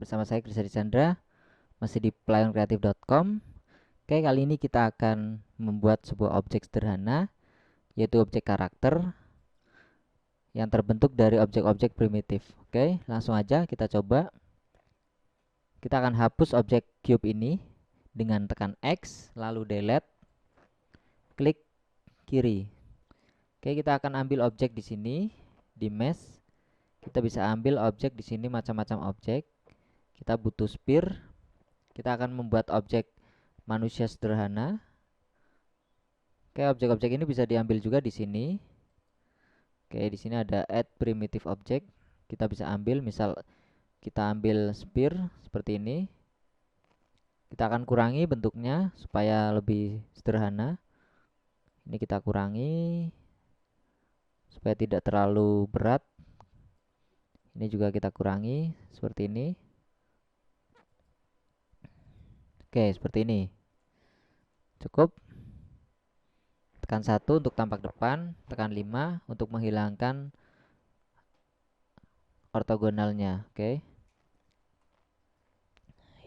bersama saya Krisadi Chandra, masih di pelayonkreatif.com. Oke, kali ini kita akan membuat sebuah objek sederhana, yaitu objek karakter yang terbentuk dari objek-objek primitif. Oke, langsung aja kita coba. Kita akan hapus objek cube ini dengan tekan X, lalu delete, klik kiri. Oke, kita akan ambil objek di sini, di mesh. Kita bisa ambil objek di sini, macam-macam objek. Kita butuh sphere. Kita akan membuat objek manusia sederhana. Oke, objek-objek ini bisa diambil juga di sini. Oke, di sini ada add primitive object. Kita bisa ambil, misal kita ambil sphere seperti ini. Kita akan kurangi bentuknya supaya lebih sederhana. Ini kita kurangi supaya tidak terlalu berat. Ini juga kita kurangi seperti ini. Oke, seperti ini. Cukup. Tekan 1 untuk tampak depan, tekan 5 untuk menghilangkan ortogonalnya. Oke.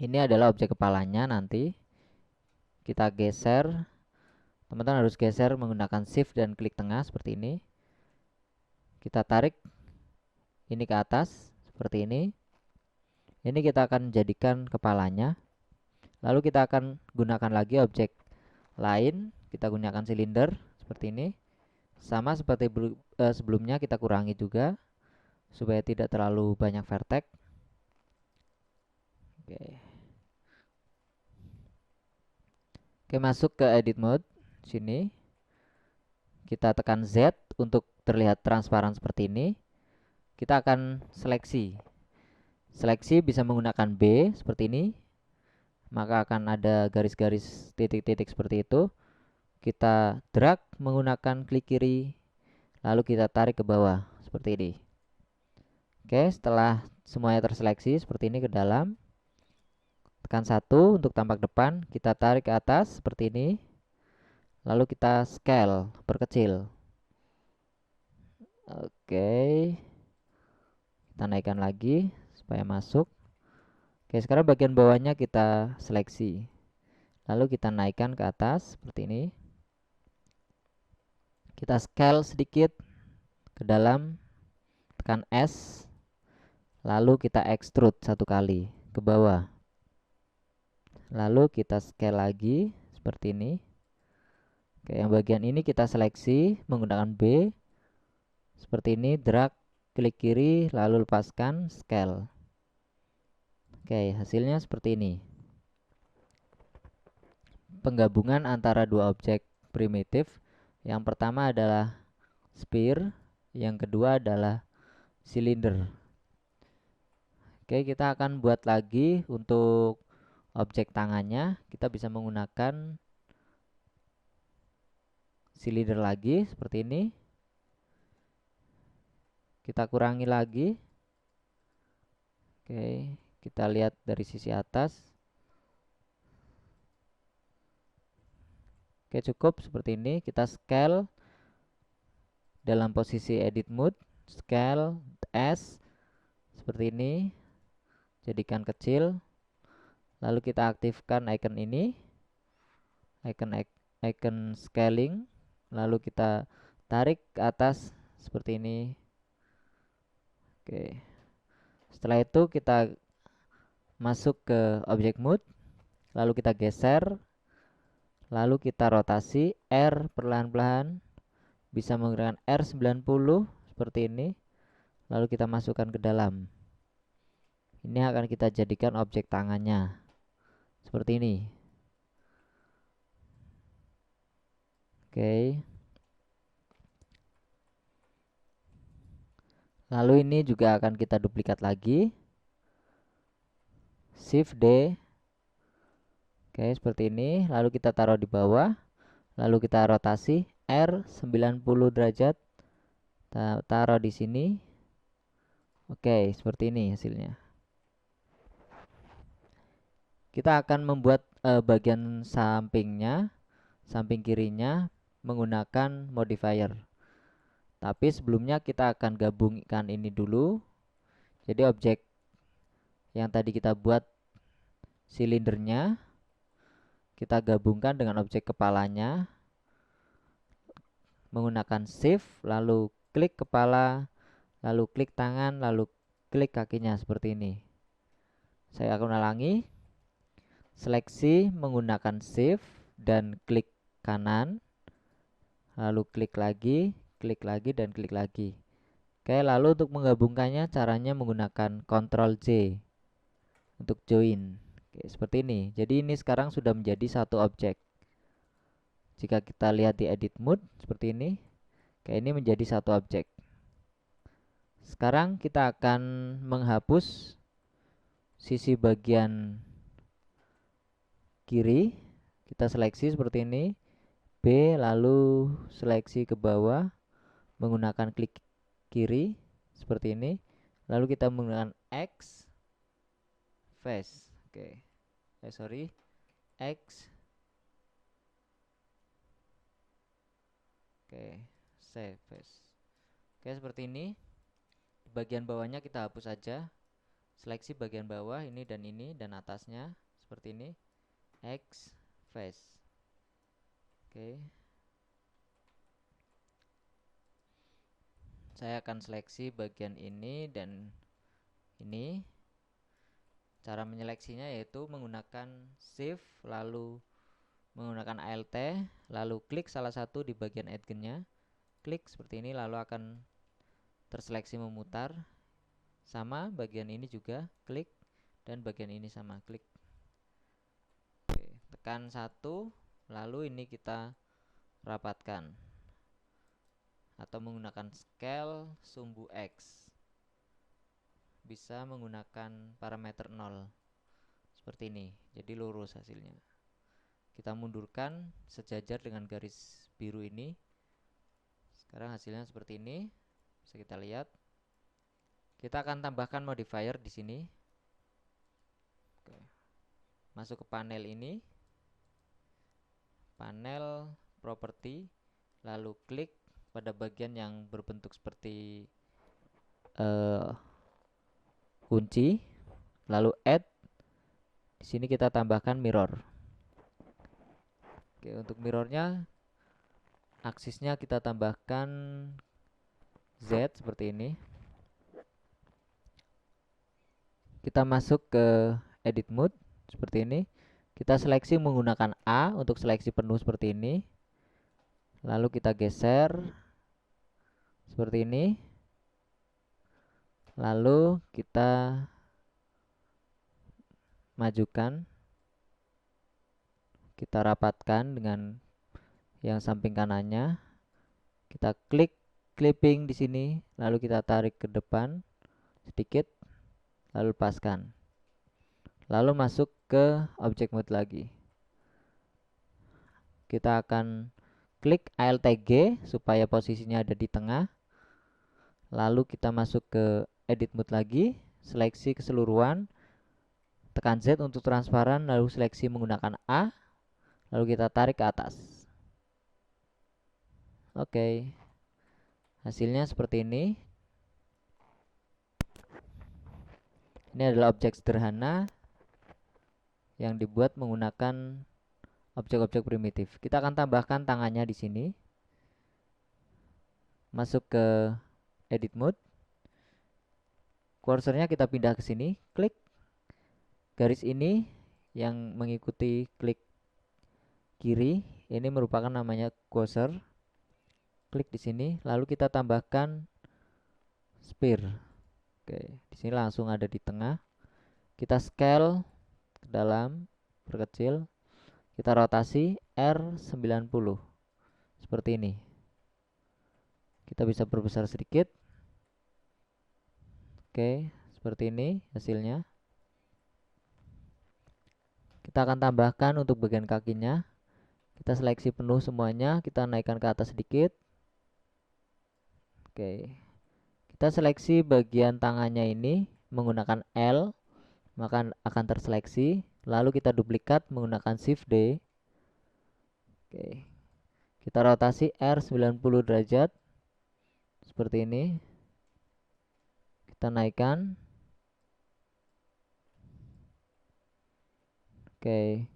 Ini adalah objek kepalanya nanti. Kita geser. Teman-teman harus geser menggunakan shift dan klik tengah seperti ini. Kita tarik ini ke atas seperti ini. Ini kita akan jadikan kepalanya. Lalu kita akan gunakan lagi objek lain. Kita gunakan silinder seperti ini. Sama seperti sebelumnya, kita kurangi juga supaya tidak terlalu banyak vertex. Oke, masuk ke edit mode sini. Kita tekan Z untuk terlihat transparan seperti ini. Kita akan seleksi. Seleksi bisa menggunakan B seperti ini. Maka akan ada garis-garis titik-titik seperti itu. Kita drag menggunakan klik kiri. Lalu kita tarik ke bawah seperti ini. Oke, setelah semuanya terseleksi seperti ini ke dalam. Tekan 1 untuk tampak depan. Kita tarik ke atas seperti ini. Lalu kita scale, perkecil. Oke. Kita naikkan lagi supaya masuk. Oke, sekarang bagian bawahnya kita seleksi. Lalu kita naikkan ke atas seperti ini. Kita scale sedikit ke dalam, tekan S. Lalu kita extrude satu kali ke bawah. Lalu kita scale lagi seperti ini. Oke, yang bagian ini kita seleksi menggunakan B. Seperti ini, drag, klik kiri, lalu lepaskan, scale. Oke, hasilnya seperti ini. Penggabungan antara dua objek primitif. Yang pertama adalah sphere, yang kedua adalah silinder. Oke, kita akan buat lagi untuk objek tangannya. Kita bisa menggunakan silinder lagi seperti ini. Kita kurangi lagi. Oke, kita lihat dari sisi atas. Oke, cukup seperti ini. Kita scale dalam posisi edit mode, scale S seperti ini. Jadikan kecil. Lalu kita aktifkan icon ini. Icon scaling. Lalu kita tarik ke atas seperti ini. Oke. Setelah itu kita masuk ke object mode. Lalu kita geser. Lalu kita rotasi R perlahan-lahan. Bisa menggunakan R90 seperti ini. Lalu kita masukkan ke dalam. Ini akan kita jadikan objek tangannya. Seperti ini. Oke. Lalu ini juga akan kita duplikat lagi. Shift D. Oke, seperti ini. Lalu kita taruh di bawah. Lalu kita rotasi R 90 derajat. Taruh di sini. Oke, seperti ini hasilnya. Kita akan membuat bagian sampingnya, samping kirinya menggunakan modifier. Tapi sebelumnya kita akan gabungkan ini dulu. Jadi objek yang tadi kita buat silindernya, kita gabungkan dengan objek kepalanya menggunakan shift, lalu klik kepala, lalu klik tangan, lalu klik kakinya seperti ini. Saya akan ulangi. Seleksi menggunakan shift dan klik kanan, lalu klik lagi dan klik lagi. Oke, lalu untuk menggabungkannya caranya menggunakan Ctrl J untuk join. Oke, seperti ini. Jadi ini sekarang sudah menjadi satu objek. Jika kita lihat di edit mode seperti ini, kayak ini menjadi satu objek. Sekarang kita akan menghapus sisi bagian kiri. Kita seleksi seperti ini, B, lalu seleksi ke bawah menggunakan klik kiri seperti ini, lalu kita menggunakan X face. Oke, X. Oke, save face. Oke, seperti ini. Di bagian bawahnya kita hapus saja. Seleksi bagian bawah ini dan atasnya seperti ini. X face. Oke. Saya akan seleksi bagian ini dan ini. Cara menyeleksinya yaitu menggunakan shift lalu menggunakan Alt lalu klik salah satu di bagian add-nya, klik seperti ini lalu akan terseleksi memutar. Sama bagian ini juga klik dan bagian ini sama klik. Oke, tekan 1 lalu ini kita rapatkan atau menggunakan scale sumbu X. Bisa menggunakan parameter 0 seperti ini, jadi lurus hasilnya. Kita mundurkan sejajar dengan garis biru ini. Sekarang hasilnya seperti ini, bisa kita lihat. Kita akan tambahkan modifier di sini. Oke. Masuk ke panel ini, panel property, lalu klik pada bagian yang berbentuk seperti kunci, lalu add. Di sini kita tambahkan mirror. Oke, untuk mirrornya aksisnya kita tambahkan Z seperti ini. Kita masuk ke edit mode seperti ini. Kita seleksi menggunakan A untuk seleksi penuh seperti ini. Lalu kita geser seperti ini. Lalu kita majukan, kita rapatkan dengan yang samping kanannya. Kita klik clipping di sini, lalu kita tarik ke depan sedikit, lalu lepaskan. Lalu masuk ke object mode lagi. Kita akan klik Alt G supaya posisinya ada di tengah. Lalu kita masuk ke edit mode lagi, seleksi keseluruhan, tekan Z untuk transparan, lalu seleksi menggunakan A, lalu kita tarik ke atas. Oke, hasilnya seperti ini. Ini adalah objek sederhana yang dibuat menggunakan objek-objek primitif. Kita akan tambahkan tangannya di sini. Masuk ke edit mode. Kursornya kita pindah ke sini, klik garis ini yang mengikuti klik kiri. Ini merupakan namanya cursor. Klik di sini, lalu kita tambahkan sphere. Oke, di sini langsung ada di tengah. Kita scale ke dalam, perkecil. Kita rotasi R90 seperti ini. Kita bisa perbesar sedikit. Oke, seperti ini hasilnya. Kita akan tambahkan untuk bagian kakinya. Kita seleksi penuh semuanya, kita naikkan ke atas sedikit. Oke. Kita seleksi bagian tangannya ini menggunakan L, maka akan terseleksi. Lalu kita duplikat menggunakan Shift D. Oke. Kita rotasi R90 derajat. Seperti ini. Kita naikkan. Oke,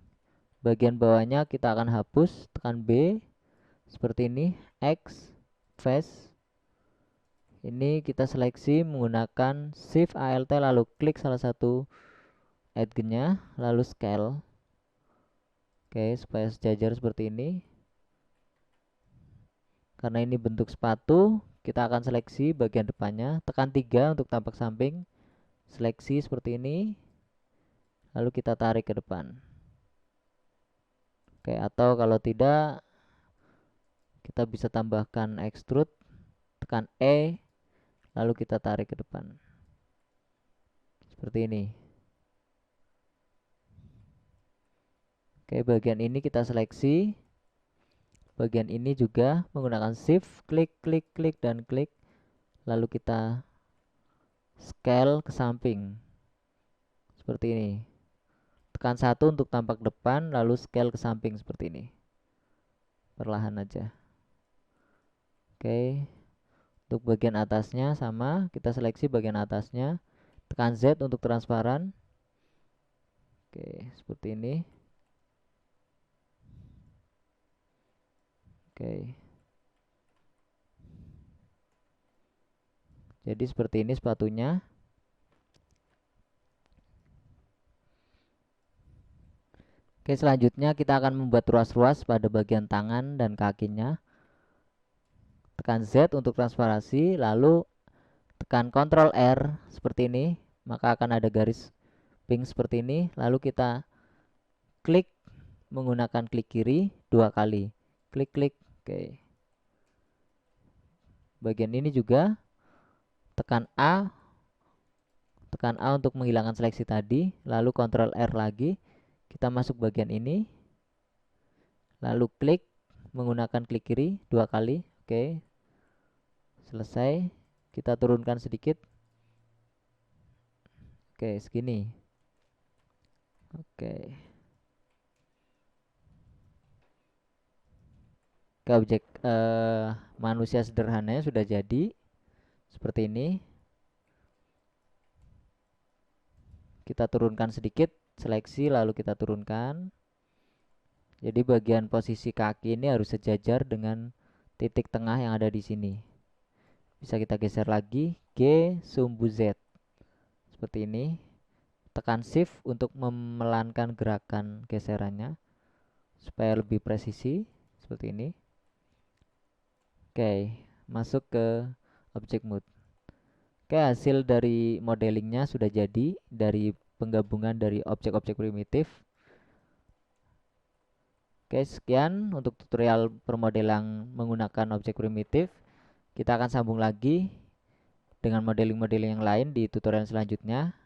bagian bawahnya kita akan hapus, tekan B seperti ini, X, face. Ini kita seleksi menggunakan Shift Alt lalu klik salah satu agennya, lalu scale. Oke, supaya sejajar seperti ini. Karena ini bentuk sepatu, kita akan seleksi bagian depannya, tekan 3 untuk tampak samping. Seleksi seperti ini. Lalu kita tarik ke depan. Oke, atau kalau tidak kita bisa tambahkan extrude, tekan E, lalu kita tarik ke depan. Seperti ini. Oke, bagian ini kita seleksi. Bagian ini juga menggunakan shift, klik, klik, klik, dan klik. Lalu kita scale ke samping. Seperti ini. Tekan 1 untuk tampak depan, lalu scale ke samping seperti ini. Perlahan aja. Oke. Untuk bagian atasnya sama, kita seleksi bagian atasnya. Tekan Z untuk transparan. Oke, seperti ini. Oke. Jadi seperti ini sepatunya. Oke, selanjutnya kita akan membuat ruas-ruas pada bagian tangan dan kakinya. Tekan Z untuk transparansi, lalu tekan Ctrl R seperti ini, maka akan ada garis pink seperti ini. Lalu kita klik menggunakan klik kiri 2 kali. Klik, klik. Oke. Bagian ini juga tekan A. Tekan A untuk menghilangkan seleksi tadi, lalu Ctrl R lagi. Kita masuk bagian ini. Lalu klik menggunakan klik kiri 2 kali. Oke. Selesai. Kita turunkan sedikit. Oke, segini. Oke. Objek manusia sederhananya sudah jadi seperti ini. Kita turunkan sedikit, seleksi lalu kita turunkan. Jadi bagian posisi kaki ini harus sejajar dengan titik tengah yang ada di sini. Bisa kita geser lagi, G sumbu Z. Seperti ini. Tekan shift untuk memelankan gerakan geserannya supaya lebih presisi seperti ini. Oke, masuk ke object mode. Oke, hasil dari modelingnya sudah jadi dari penggabungan dari objek-objek primitif. Oke, sekian untuk tutorial permodelan menggunakan objek primitif. Kita akan sambung lagi dengan modeling-modeling yang lain di tutorial selanjutnya.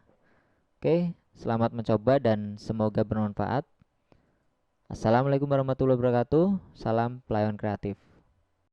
Oke, selamat mencoba dan semoga bermanfaat. Assalamualaikum warahmatullahi wabarakatuh. Salam pelayan kreatif.